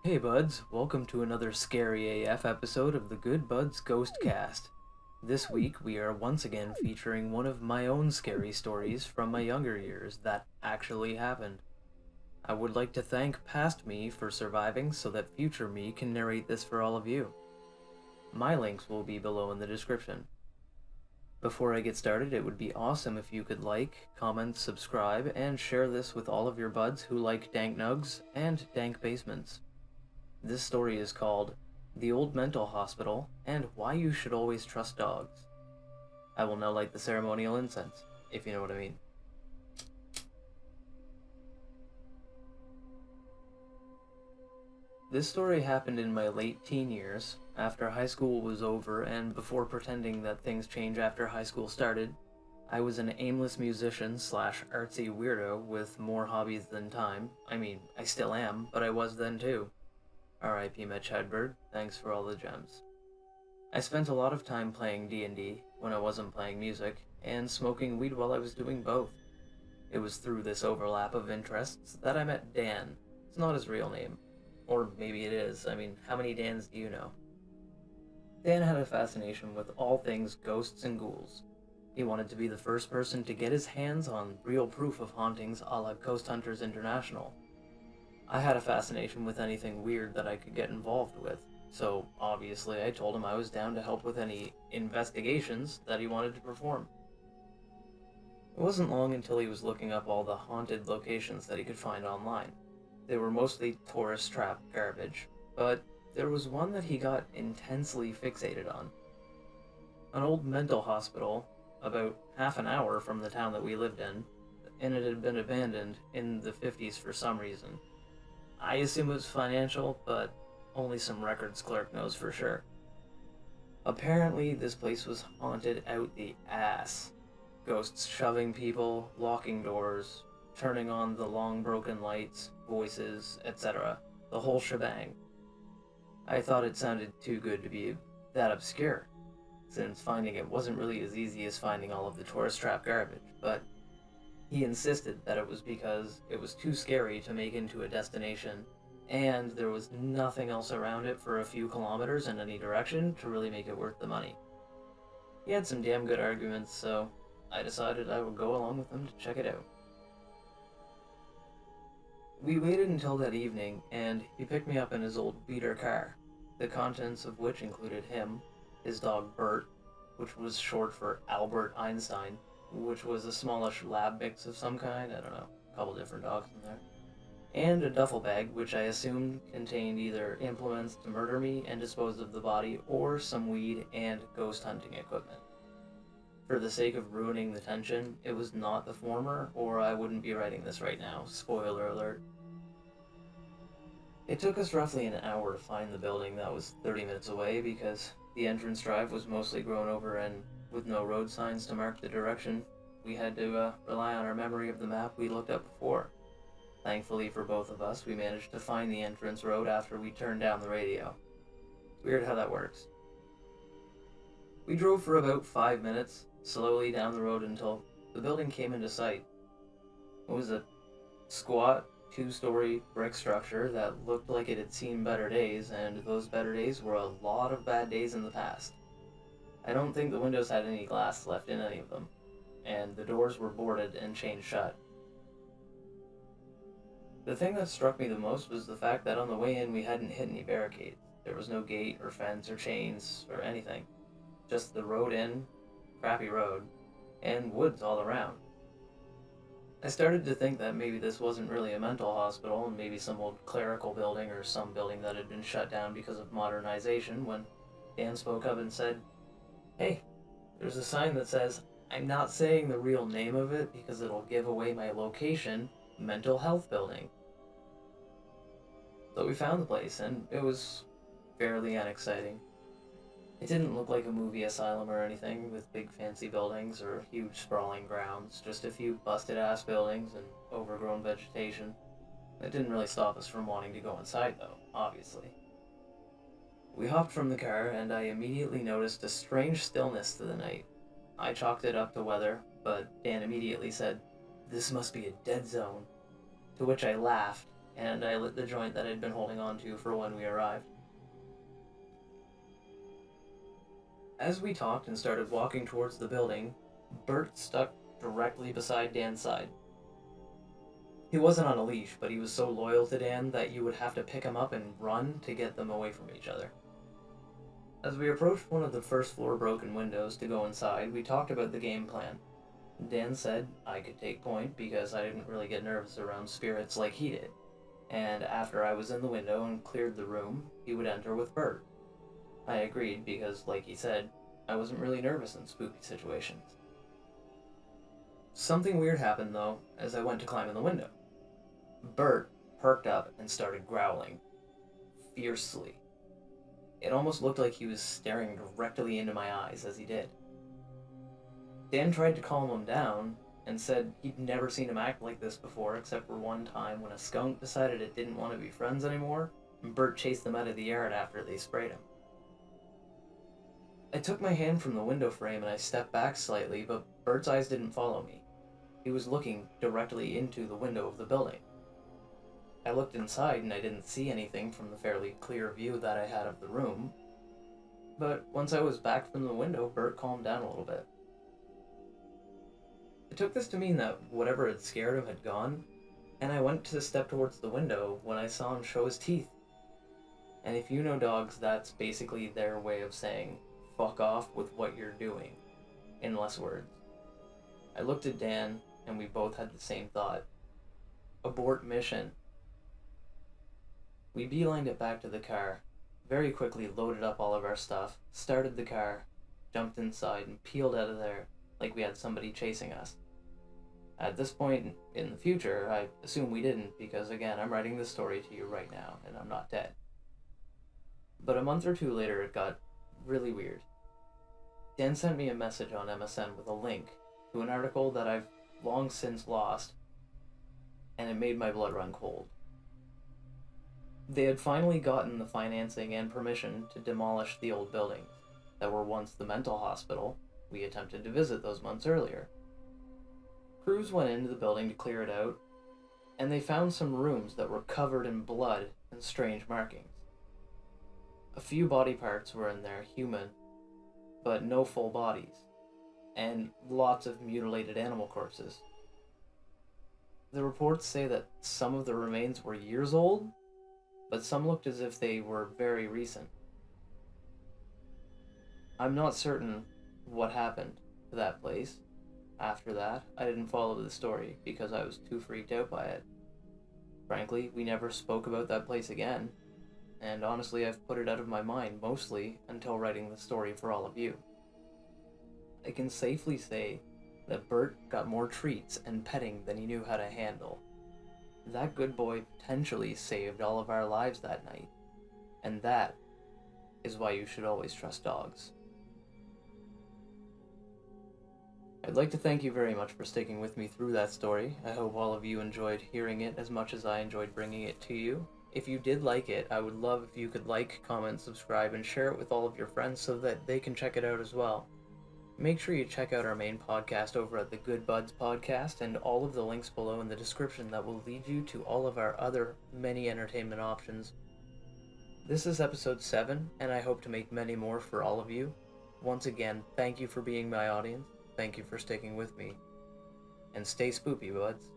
Hey buds, welcome to another scary AF episode of the Good Buds Ghostcast. This week we are once again featuring one of my own scary stories from my younger years that actually happened. I would like to thank past me for surviving so that future me can narrate this for all of you. My links will be below in the description. Before I get started, it would be awesome if you could like, comment, subscribe, and share this with all of your buds who like dank nugs and dank basements. This story is called The Old Mental Hospital and Why You Should Always Trust Dogs. I will now light the ceremonial incense, if you know what I mean. This story happened in my late teen years, after high school was over and before pretending that things change after high school started. I was an aimless musician slash artsy weirdo with more hobbies than time. I mean, I still am, but I was then too. R.I.P. Mitch Hedberg, thanks for all the gems. I spent a lot of time playing D&D when I wasn't playing music, and smoking weed while I was doing both. It was through this overlap of interests that I met Dan. It's not his real name. Or maybe it is. I mean, how many Dans do you know? Dan had a fascination with all things ghosts and ghouls. He wanted to be the first person to get his hands on real proof of hauntings a la Ghost Hunters International. I had a fascination with anything weird that I could get involved with, so obviously I told him I was down to help with any investigations that he wanted to perform. It wasn't long until he was looking up all the haunted locations that he could find online. They were mostly tourist trap garbage, but there was one that he got intensely fixated on. An old mental hospital, about half an hour from the town that we lived in, and it had been abandoned in the 50s for some reason. I assume it was financial, but only some records clerk knows for sure. Apparently, this place was haunted out the ass. Ghosts shoving people, locking doors, turning on the long broken lights, voices, etc. The whole shebang. I thought it sounded too good to be that obscure, since finding it wasn't really as easy as finding all of the tourist trap garbage, but he insisted that it was because it was too scary to make into a destination, and there was nothing else around it for a few kilometers in any direction to really make it worth the money. He had some damn good arguments, so I decided I would go along with him to check it out. We waited until that evening, and he picked me up in his old beater car, the contents of which included him, his dog Bert, which was short for Albert Einstein, which was a smallish lab mix of some kind, I don't know, a couple different dogs in there, and a duffel bag which I assumed contained either implements to murder me and dispose of the body, or some weed and ghost hunting equipment. For the sake of ruining the tension, it was not the former, or I wouldn't be writing this right now, spoiler alert. It took us roughly an hour to find the building that was 30 minutes away because the entrance drive was mostly grown over and with no road signs to mark the direction, we had to rely on our memory of the map we looked up before. Thankfully for both of us, we managed to find the entrance road after we turned down the radio. Weird how that works. We drove for about 5 minutes, slowly down the road until the building came into sight. It was a squat, 2-story brick structure that looked like it had seen better days, and those better days were a lot of bad days in the past. I don't think the windows had any glass left in any of them, and the doors were boarded and chained shut. The thing that struck me the most was the fact that on the way in we hadn't hit any barricades. There was no gate or fence or chains or anything. Just the road in, crappy road, and woods all around. I started to think that maybe this wasn't really a mental hospital and maybe some old clerical building or some building that had been shut down because of modernization when Dan spoke up and said, "Hey, there's a sign that says, I'm not saying the real name of it because it'll give away my location, mental health building." So we found the place, and it was fairly unexciting. It didn't look like a movie asylum or anything, with big fancy buildings or huge sprawling grounds, just a few busted-ass buildings and overgrown vegetation. It didn't really stop us from wanting to go inside, though, obviously. We hopped from the car, and I immediately noticed a strange stillness to the night. I chalked it up to weather, but Dan immediately said, "This must be a dead zone," to which I laughed, and I lit the joint that I'd been holding on to for when we arrived. As we talked and started walking towards the building, Bert stuck directly beside Dan's side. He wasn't on a leash, but he was so loyal to Dan that you would have to pick him up and run to get them away from each other. As we approached one of the first floor broken windows to go inside, we talked about the game plan. Dan said I could take point because I didn't really get nervous around spirits like he did, and after I was in the window and cleared the room, he would enter with Bert. I agreed because, like he said, I wasn't really nervous in spooky situations. Something weird happened, though, as I went to climb in the window. Bert perked up and started growling. Fiercely. It almost looked like he was staring directly into my eyes as he did. Dan tried to calm him down and said he'd never seen him act like this before except for one time when a skunk decided it didn't want to be friends anymore, and Bert chased them out of the yard after they sprayed him. I took my hand from the window frame and I stepped back slightly, but Bert's eyes didn't follow me. He was looking directly into the window of the building. I looked inside and I didn't see anything from the fairly clear view that I had of the room, but once I was back from the window, Bert calmed down a little bit. I took this to mean that whatever had scared him had gone, and I went to step towards the window when I saw him show his teeth. And if you know dogs, that's basically their way of saying, fuck off with what you're doing, in less words. I looked at Dan, and we both had the same thought. Abort mission. We beelined it back to the car, very quickly loaded up all of our stuff, started the car, jumped inside, and peeled out of there like we had somebody chasing us. At this point in the future, I assume we didn't, because again, I'm writing this story to you right now, and I'm not dead. But a month or two later, it got really weird. Dan sent me a message on MSN with a link to an article that I've long since lost, and it made my blood run cold. They had finally gotten the financing and permission to demolish the old buildings that were once the mental hospital we attempted to visit those months earlier. Crews went into the building to clear it out, and they found some rooms that were covered in blood and strange markings. A few body parts were in there, human, but no full bodies, and lots of mutilated animal corpses. The reports say that some of the remains were years old, but some looked as if they were very recent. I'm not certain what happened to that place. After that, I didn't follow the story because I was too freaked out by it. Frankly, we never spoke about that place again, and honestly I've put it out of my mind mostly until writing the story for all of you. I can safely say that Bert got more treats and petting than he knew how to handle. That good boy potentially saved all of our lives that night, and that is why you should always trust dogs. I'd like to thank you very much for sticking with me through that story. I hope all of you enjoyed hearing it as much as I enjoyed bringing it to you. If you did like it, I would love if you could like, comment, subscribe, and share it with all of your friends so that they can check it out as well. Make sure you check out our main podcast over at the Good Buds podcast and all of the links below in the description that will lead you to all of our other many entertainment options. This is episode 7, and I hope to make many more for all of you. Once again, thank you for being my audience. Thank you for sticking with me. And stay spoopy, buds.